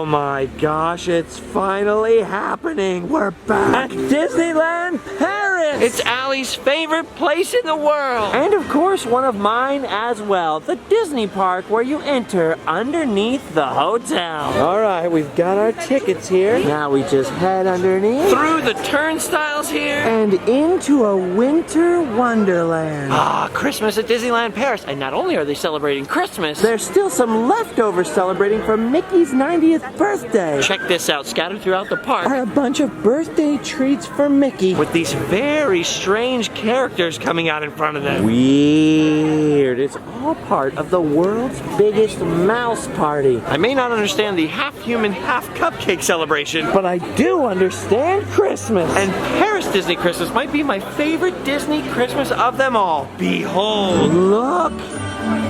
my gosh, it's finally happening. We're back at Disneyland Paris. It's Allie's favorite place in the world. And of course, one of mine as well. The Disney park where you enter underneath the hotel. All right, we've got our tickets here. Now we just head underneath. Through the turnstiles here. And into a winter wonderland. Ah, Christmas at Disneyland Paris. And not only are they celebrating Christmas, there's still some leftovers celebrating for Mickey's 90th birthday. Check this out, scattered throughout the park are a bunch of birthday treats for Mickey. With these very strange characters coming out in front of them. Weird. It's all part of the world's biggest mouse party. I may not understand the half human, half cupcake celebration, but I do understand Christmas. And Paris Disney Christmas might be my favorite Disney Christmas of them all. Behold. Look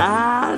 at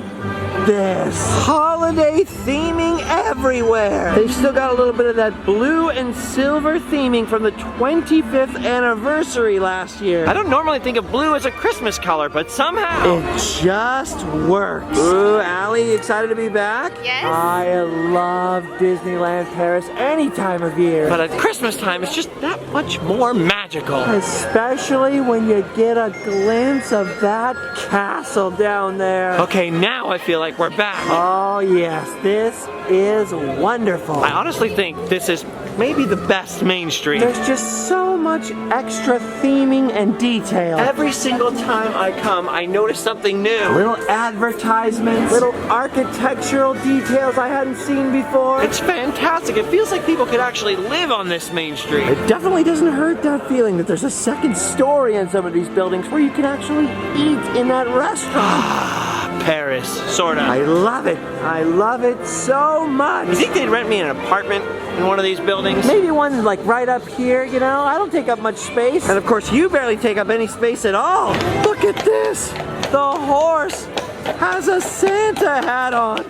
this. Holiday theming everywhere. They've still got a little bit of that blue and silver theming from the 25th anniversary last year. I don't normally think of blue as a Christmas color, but somehow it just works. Ooh, Allie, excited to be back? Yes. I love Disneyland Paris any time of year. But at Christmas time, it's just that much more magical. Especially when you get a glimpse of that castle down there. Okay, now I feel like we're back. Oh yes, this is wonderful. I honestly think this is maybe the best Main Street. There's just so much extra theming and detail. Every single time I come, I notice something new. Little advertisements, little architectural details I hadn't seen before. It's fantastic. It feels like people could actually live on this Main Street. It definitely doesn't hurt that feeling that there's a second story in some of these buildings where you can actually eat in that restaurant. Paris, sorta. I love it. I love it so much. You think they'd rent me an apartment in one of these buildings? Maybe one like right up here, you know? I don't take up much space. And of course, you barely take up any space at all. Look at this. The horse has a Santa hat on.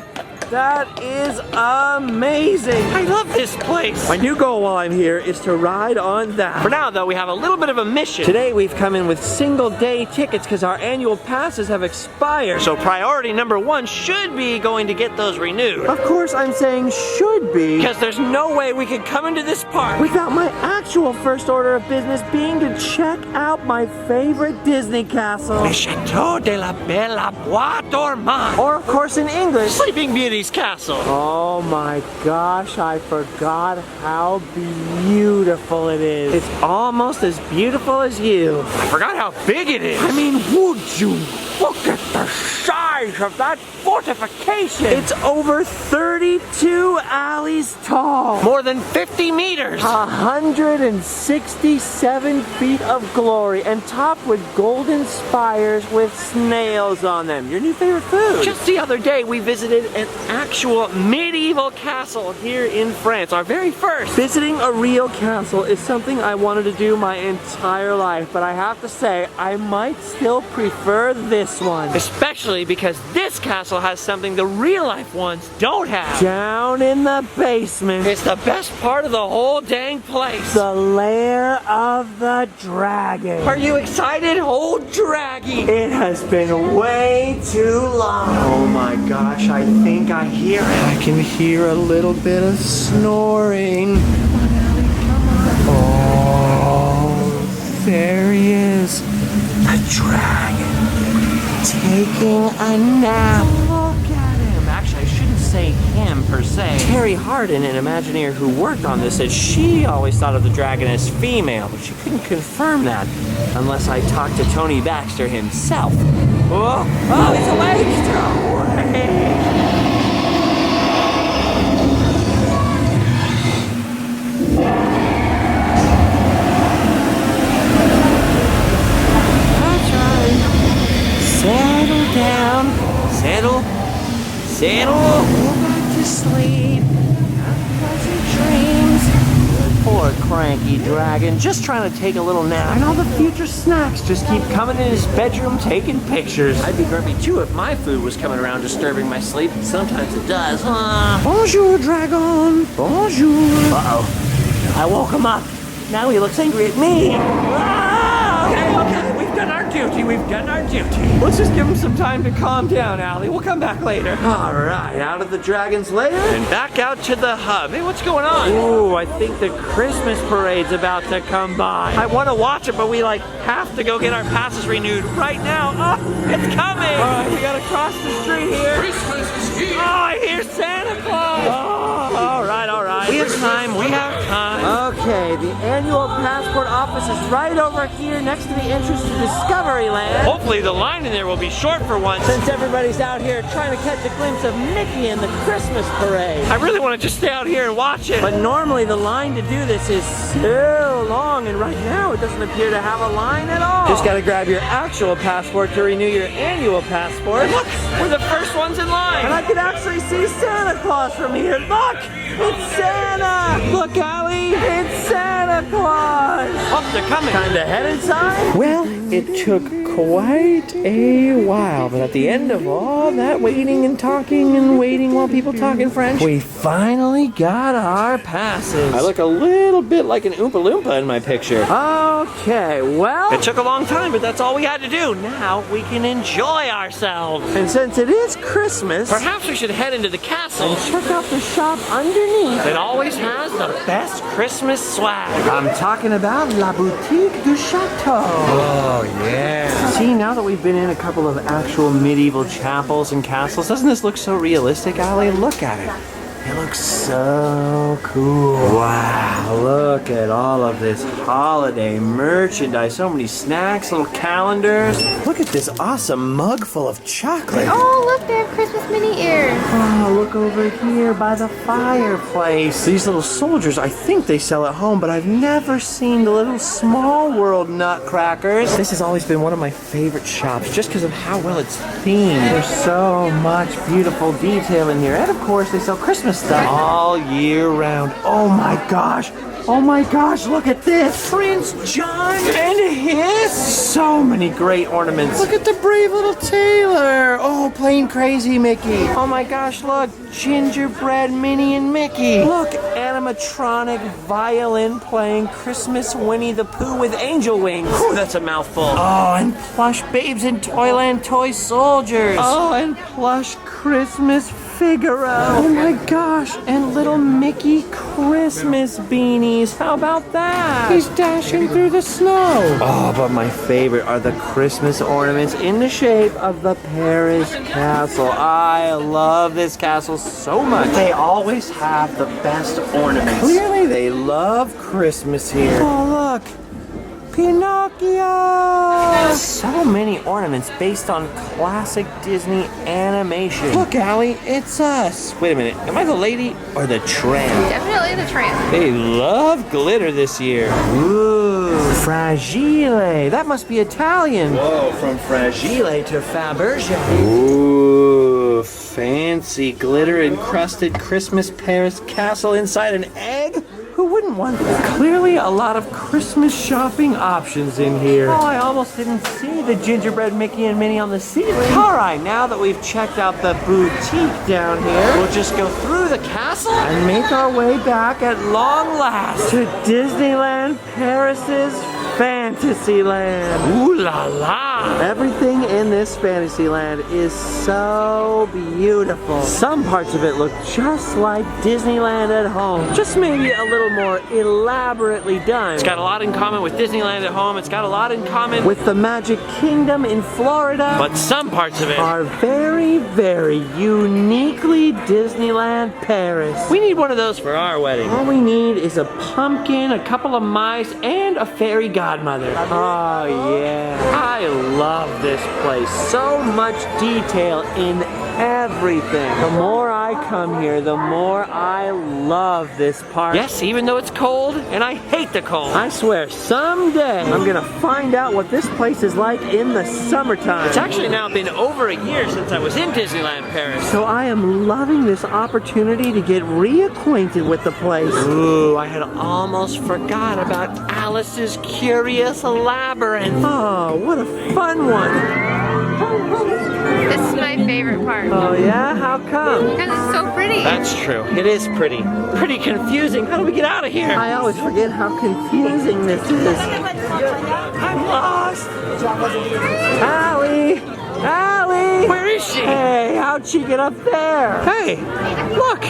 That is amazing. I love this place. My new goal while I'm here is to ride on that. For now, though, we have a little bit of a mission. Today, we've come in with single-day tickets because our annual passes have expired. So priority number one should be going to get those renewed. Of course, I'm saying should be. Because there's no way we could come into this park without my actual first order of business being to check out my favorite Disney castle. Le Château de la Belle Bois Dormant. Or, of course, in English, Sleeping Beauty's castle. Oh my gosh, I forgot how beautiful it is. It's almost as beautiful as you. I forgot how big it is. I mean, would you look at the size of that fortification? It's over 32 alleys tall. More than 50 meters. 167 feet of glory and topped with golden spires with snails on them. Your new favorite food. Just the other day, we visited an actual medieval castle here in France, our very first. Visiting a real castle is something I wanted to do my entire life, but I have to say, I might still prefer this one. Especially because this castle has something the real life ones don't have. Down in the basement. It's the best part of the whole dang place. The lair of the dragon. Are you excited? Oh, Draggy. It has been way too long. Oh my gosh, I think I hear it. I can hear a little bit of snoring. Come on, Allie, come on. Oh, there he is. The dragon. Taking a nap. Look at him. Actually, I shouldn't say him per se. Terry Hardin, an Imagineer who worked on this, said she always thought of the dragon as female, but she couldn't confirm that unless I talked to Tony Baxter himself. Oh, he's awake! Settle down. Settle. Go back to sleep. Have pleasant dreams. Poor cranky dragon, just trying to take a little nap. And all the future snacks just keep coming in his bedroom taking pictures. I'd be grumpy too if my food was coming around disturbing my sleep. Sometimes it does. Bonjour, dragon. Bonjour. Uh-oh. I woke him up. Now he looks angry at me. Okay, we've done our duty. We've done our duty. Let's just give them some time to calm down, Allie. We'll come back later. All right, out of the dragon's lair and back out to the hub. Hey, what's going on? Ooh, I think the Christmas parade's about to come by. I want to watch it, but we have to go get our passes renewed right now. Oh, it's coming. All right, we gotta cross the street here. Christmas is here. Oh, I hear Santa Claus. Oh, all right. We have time. Okay, the annual passport office is right over here next to the entrance to Discovery Land. Hopefully the line in there will be short for once, since everybody's out here trying to catch a glimpse of Mickey and the Christmas parade. I really want to just stay out here and watch it, but normally the line to do this is so long, and right now it doesn't appear to have a line at all. Just gotta grab your actual passport to renew your annual passport. And look, we're the first ones in line, and I can actually see Santa Claus from here. Look, it's Santa! Look, Allie, it's Santa Claus! Oh, they're coming. Time to head inside? Well, it took quite a while, but at the end of all that waiting and talking and waiting while people talk in French, we finally got our passes. I look a little bit like an Oompa Loompa in my picture. Okay, well, it took a long time, but that's all we had to do. Now we can enjoy ourselves. And since it is Christmas, perhaps we should head into the castle and check out the shop underneath. It always has the best Christmas swag. I'm talking about La Boutique du Chateau. Oh, yeah. See, now that we've been in a couple of actual medieval chapels and castles, doesn't this look so realistic, Allie? Look at it. It looks so cool. Wow, look at all of this holiday merchandise. So many snacks, little calendars. Look at this awesome mug full of chocolate. Oh, look, they have Christmas mini ears. Oh, look over here by the fireplace. These little soldiers, I think they sell at home, but I've never seen the little Small World nutcrackers. This has always been one of my favorite shops just because of how well it's themed. There's so much beautiful detail in here. And of course, they sell Christmas stuff all year round. Oh my gosh, look at this. Prince John and his. So many great ornaments. Look at the brave little tailor. Oh, plain crazy Mickey. Oh my gosh, look, gingerbread Minnie and Mickey. Look, animatronic violin playing Christmas Winnie the Pooh with angel wings. Ooh, that's a mouthful. Oh, and plush babes in Toyland toy soldiers. Oh, and plush Christmas Figaro. Oh my gosh, and little Mickey Christmas beanies. How about that? He's dashing through the snow. Oh, but my favorite are the Christmas ornaments in the shape of the Paris Castle. I love this castle so much. They always have the best ornaments. Clearly, they love Christmas here. Oh, look. Pinocchio! So many ornaments based on classic Disney animation. Look, Allie, it's us. Wait a minute, am I the lady or the tramp? Definitely the tramp. They love glitter this year. Ooh, Fragile. That must be Italian. Whoa, from Fragile to Fabergé. Ooh, fancy glitter encrusted Christmas Paris castle inside an egg? Who wouldn't want that? Clearly a lot of Christmas shopping options in here. Oh, I almost didn't see the gingerbread Mickey and Minnie on the ceiling. All right, now that we've checked out the boutique down here, we'll just go through the castle and make our way back at long last to Disneyland Paris's Fantasyland. Ooh la la! Everything in this Fantasyland is so beautiful. Some parts of it look just like Disneyland at home, just maybe a little more elaborately done. It's got a lot in common with Disneyland at home. It's got a lot in common with the Magic Kingdom in Florida. But some parts of it are very, very uniquely Disneyland Paris. We need one of those for our wedding. All we need is a pumpkin, a couple of mice, and a fairy godmother. Oh yeah. I love this place. So much detail in everything. The more I come here, the more I love this park. Yes, even though it's cold, and I hate the cold. I swear, someday I'm gonna find out what this place is like in the summertime. It's actually now been over a year since I was in Disneyland Paris. So I am loving this opportunity to get reacquainted with the place. Ooh, I had almost forgot about Alice's Curious Labyrinth. Oh, what a fun one. This is my favorite part. Oh yeah? How come? Because it's so pretty. That's true. It is pretty. Pretty confusing. How do we get out of here? I always forget how confusing this is. I'm lost. Allie! Allie! Where is she? Hey, how'd she get up there? Hey, look!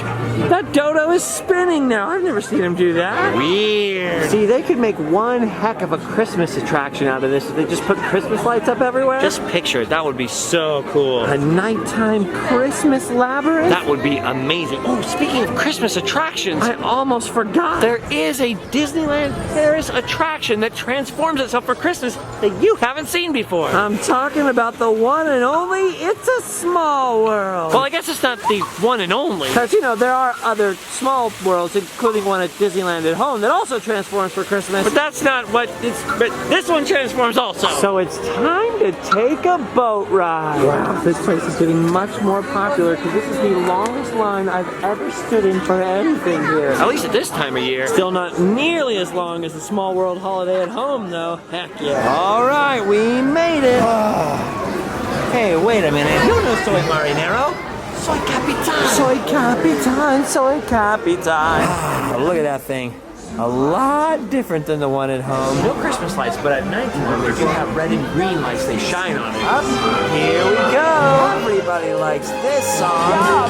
That dodo is spinning now. I've never seen him do that. Weird. See, they could make one heck of a Christmas attraction out of this if they just put Christmas lights up everywhere. Just picture it. That would be so cool. A nighttime Christmas labyrinth? That would be amazing. Oh, speaking of Christmas attractions, I almost forgot. there is a Disneyland Paris attraction that transforms itself for Christmas that you haven't seen before. I'm talking about the one and only It's a Small World. Well, I guess it's not the one and only. Because, you know, there are other small worlds, including one at Disneyland at Home, that also transforms for Christmas. But that's not what it's. But this one transforms also. So it's time to take a boat ride. Wow, this place is getting much more popular because this is the longest line I've ever stood in for anything here. At least at this time of year. Still not nearly as long as the Small World Holiday at Home, though. Heck yeah. All right, we made it. Hey, wait a minute. You know Soy Marinero? Soy Capitan. Soy Capitan, Soy Capitan. Look at that thing. A lot different than the one at home. No Christmas lights, but at nighttime they do have red and green lights. They shine on it. Up, here we go. Everybody likes this song.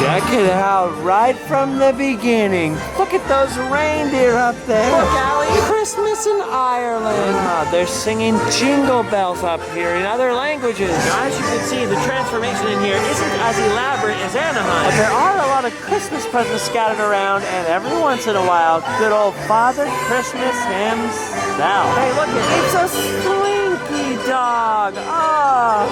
Check it out right from the beginning. Look at those reindeer up there. Look, Allie. Christmas in Ireland. They're singing Jingle Bells up here in other languages. Now, as you can see, the transformation in here isn't as elaborate as Anaheim. But there are a lot of Christmas presents scattered around, and every once in a while, good old Father Christmas himself. Hey, look, it's a Slinky Dog.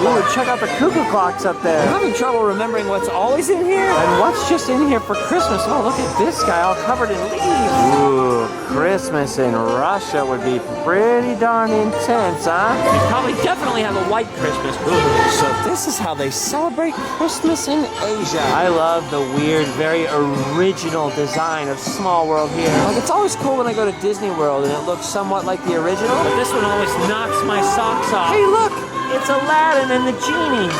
Ooh, check out the cuckoo clocks up there. I'm having trouble remembering what's always in here and what's just in here for Christmas. Oh, look at this guy all covered in leaves. Ooh, Christmas in Russia would be pretty darn intense, huh? You probably definitely have a white Christmas. So this is how they celebrate Christmas in Asia. I love the weird, very original design of Small World here. Like, it's always cool when I go to Disney World and it looks somewhat like the original. But this one always knocks my socks off. Hey, look! It's Aladdin and the genie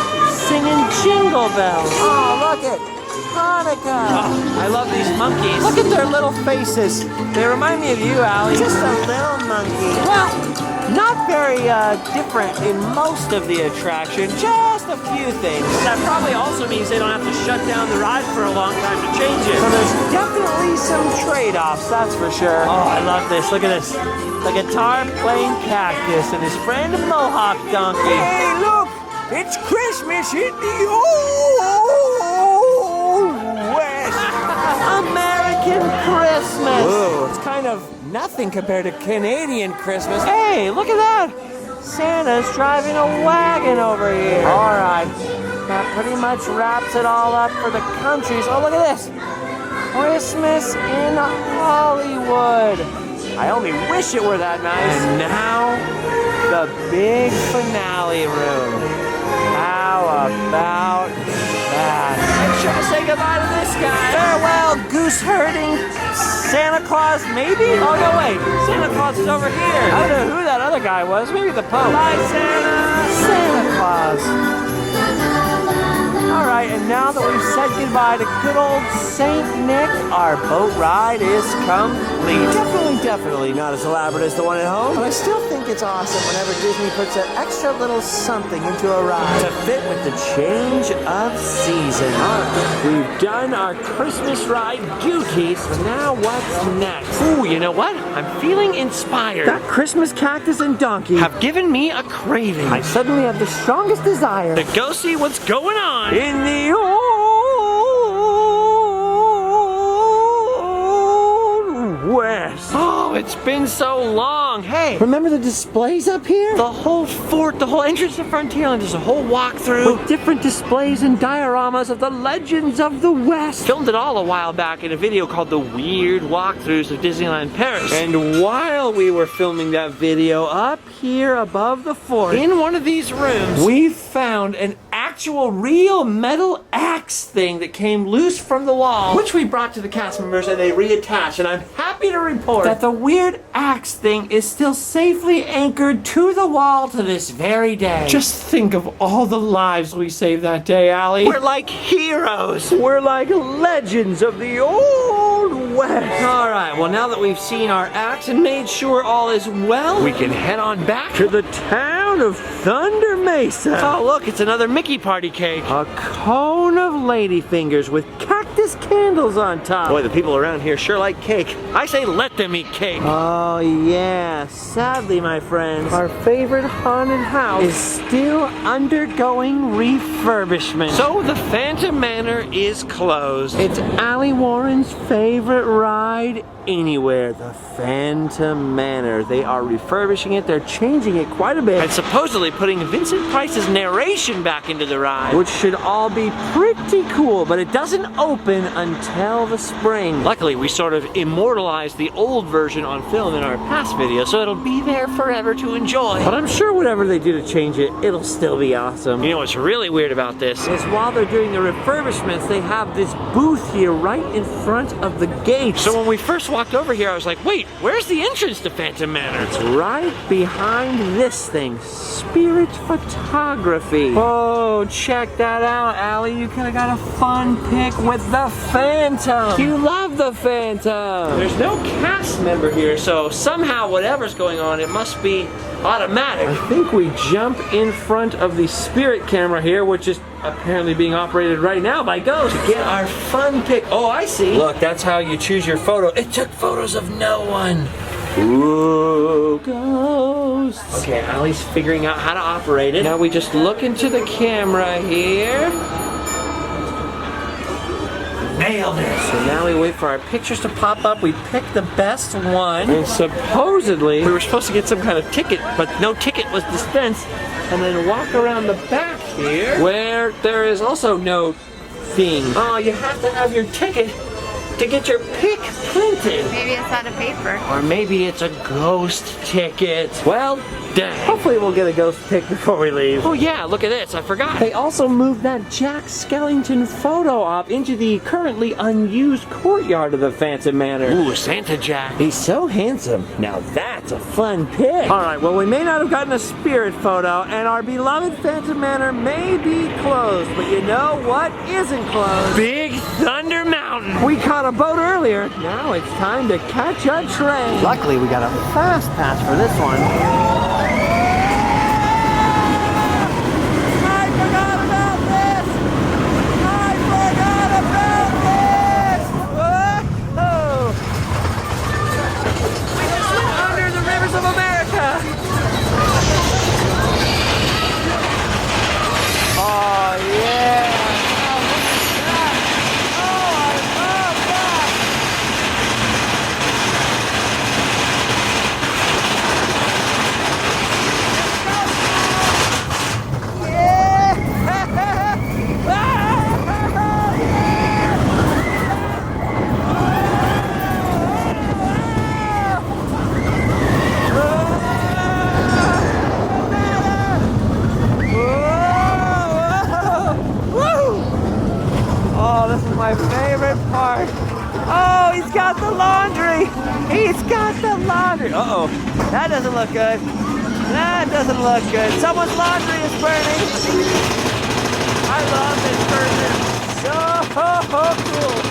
singing Jingle Bells. Oh, look it! Hanukkah! Oh, I love these monkeys. Look at their little faces. They remind me of you, Allie. Just a little monkey. Well, not very different in most of the attraction. Just a few things. That probably also means they don't have to shut down the ride for a long time to change it. So there's definitely some trade-offs, that's for sure. Oh, I love this. Look at this. The guitar-playing cactus and his friend Mohawk Donkey. Hey, look! It's Christmas in the Old West! American Christmas! Whoa, it's kind of nothing compared to Canadian Christmas. Hey, look at that! Santa's driving a wagon over here. All right, that pretty much wraps it all up for the countries. Oh, look at this! Christmas in Hollywood. I only wish it were that nice. And now, the big finale room. How about that? Make sure to say goodbye to this guy. Farewell, goose herding Santa Claus, maybe? Oh, no, wait. Santa Claus is over here. I don't know who that other guy was. Maybe the Pope. Bye, Santa. Santa Claus. All right, and now that we've said goodbye to good old Saint Nick, our boat ride is complete. Definitely not as elaborate as the one at home, but I still think it's awesome whenever Disney puts that extra little something into a ride to fit with the change of season. All right, we've done our Christmas ride duties, so now what's next? Ooh, you know what? I'm feeling inspired. That Christmas cactus and donkey Have given me a craving. I suddenly have the strongest desire To go see what's going on. in the Old West. Oh, it's been so long. Hey, Remember the displays up here? the whole fort, the whole entrance to Frontierland, there's a whole walkthrough. With different displays and dioramas of the legends of the West. Filmed it all a while back in a video called The Weird Walkthroughs of Disneyland Paris. And while we were filming that video up here above the fort, in one of these rooms, we found an actual real metal axe thing that came loose from the wall, which we brought to the cast members and they reattached, and I'm happy to report that the weird axe thing is still safely anchored to the wall to this very day. Just think of all the lives we saved that day, Allie. we're like heroes. We're like legends of the Old West. All right, well, now that we've seen our acts and made sure all is well, we can head on back to the town of Thunder Mesa. Oh, look, it's another Mickey party cake. A cone of ladyfingers with cactus candles on top. Boy, the people around here sure like cake. I say let them eat cake. Oh, yeah. Sadly, my friends, our favorite haunted house is still undergoing refurbishment. So the Phantom Manor is closed. It's Allie Warren's favorite ride anywhere, the Phantom Manor. They are refurbishing it. They're changing it quite a bit and supposedly putting Vincent Price's narration back into the ride, which should all be pretty cool, but it doesn't open until the spring. Luckily, we sort of immortalized the old version on film in our past video, so it'll be there forever to enjoy. But I'm sure whatever they do to change it, it'll still be awesome. You know what's really weird about this is while they're doing the refurbishments, they have this booth here right in front of the gate. So when we first walked over here, I was like, wait, where's the entrance to Phantom Manor? It's right behind this thing, Spirit Photography. Oh, check that out, Allie. You could have got a fun pic with the Phantom. You love the Phantom. There's no cast member here, so somehow whatever's going on, it must be automatic. I think we jump in front of the Spirit camera here, which is apparently being operated right now by Ghost, to get our fun pic. Oh, I see. Look, that's how you choose your photo. It took photos of no one. Ooh, Ghost. Okay, Allie's figuring out how to operate it. Now we just look into the camera here. Nailed it. So now we wait for our pictures to pop up. We pick the best one. And supposedly, we were supposed to get some kind of ticket, but no ticket was dispensed. And then walk around the back here, where there is also no thing. Oh, you have to have your ticket to get your pic printed. Maybe it's out of paper. Or maybe it's a ghost ticket. Well, dang. Hopefully we'll get a ghost pic before we leave. Oh yeah, look at this, I forgot. They also moved that Jack Skellington photo op into the currently unused courtyard of the Phantom Manor. Ooh, Santa Jack. He's so handsome. Now that's a fun pic. All right, well, we may not have gotten a spirit photo, and our beloved Phantom Manor may be closed, but you know what isn't closed? Big Thunder Mountain. We caught a boat earlier. Now it's time to catch a train. Luckily, we got a fast pass for this one. My favorite part. Oh, he's got the laundry. He's got the laundry. Uh-oh. That doesn't look good. That doesn't look good. Someone's laundry is burning. I love this person. So cool.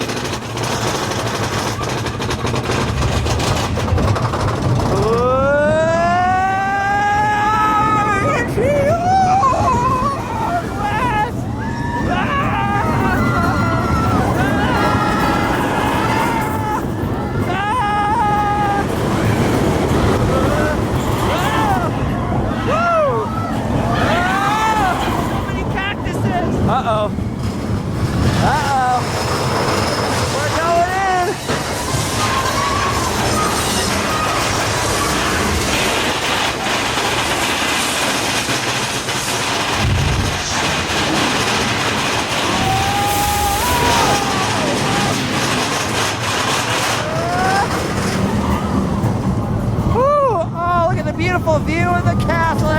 Uh-oh. Uh-oh. We're going in. Woo! Oh, look at the beautiful view of the castle.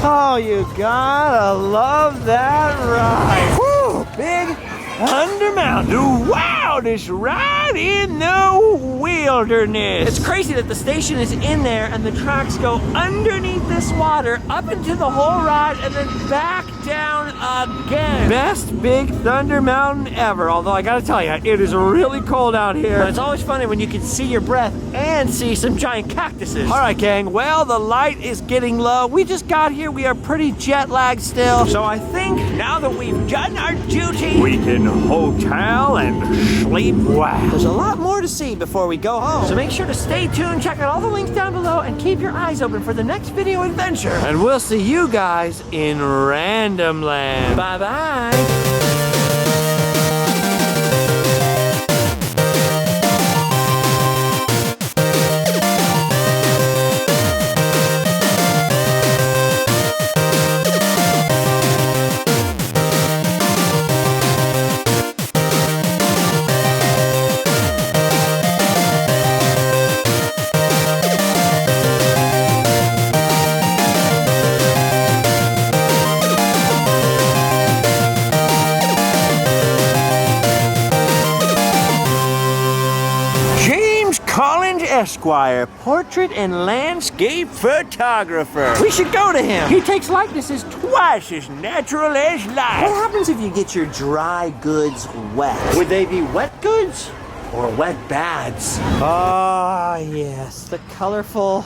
Oh, you guys. Gotta love that ride. Woo! Big Thunder Mountain. The wildest ride in the wilderness. It's crazy that the station is in there and the tracks go underneath this water, up into the whole ride, and then back down again. Best Big Thunder Mountain ever. Although I gotta tell you, it is really cold out here. But it's always funny when you can see your breath and see some giant cactuses. All right, gang. Well, the light is getting low. We just got here. We are pretty jet lagged still. So I think now that we've done our duty, we can hotel and sleep well. There's a lot more to see before we go home. So make sure to stay tuned, check out all the links down below, and keep your eyes open for the next video adventure. And we'll see you guys in Random Land. Bye-bye. Esquire, portrait and landscape photographer. We should go to him. He takes likenesses twice as natural as life. What happens if you get your dry goods wet? Would they be wet goods or wet bads? Ah, yes, the colorful,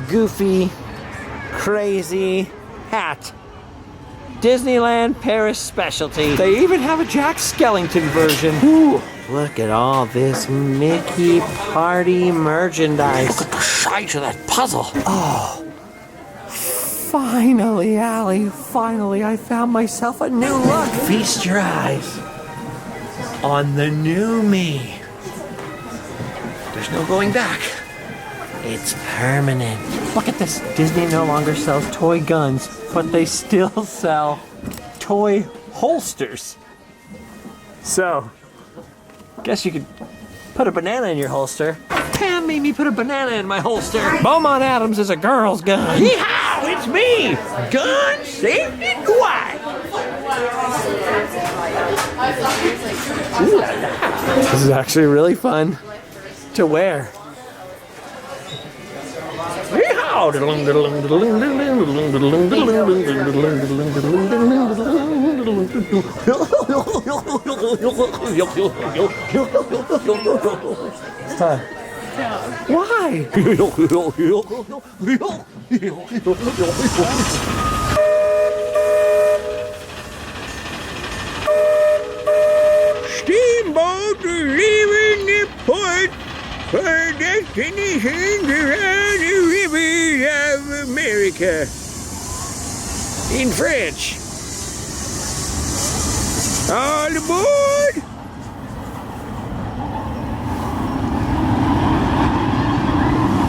goofy, crazy hat. Disneyland Paris specialty. They even have a Jack Skellington version. Ooh. Look at all this Mickey party merchandise. Look at the size of that puzzle. Oh, finally, Allie, finally I found myself a new look. Feast your eyes on the new me. There's no going back. It's permanent. Look at this. Disney no longer sells toy guns, but they still sell toy holsters. So, guess you could put a banana in your holster. Pam made me put a banana in my holster. Beaumont Adams is a girl's gun. Yeehaw, it's me! Gun, safety, quiet. This is actually really fun to wear. Yeehaw! It's time. Why? Steamboat leaving the port for destinations around the rivers of America. In French. All aboard!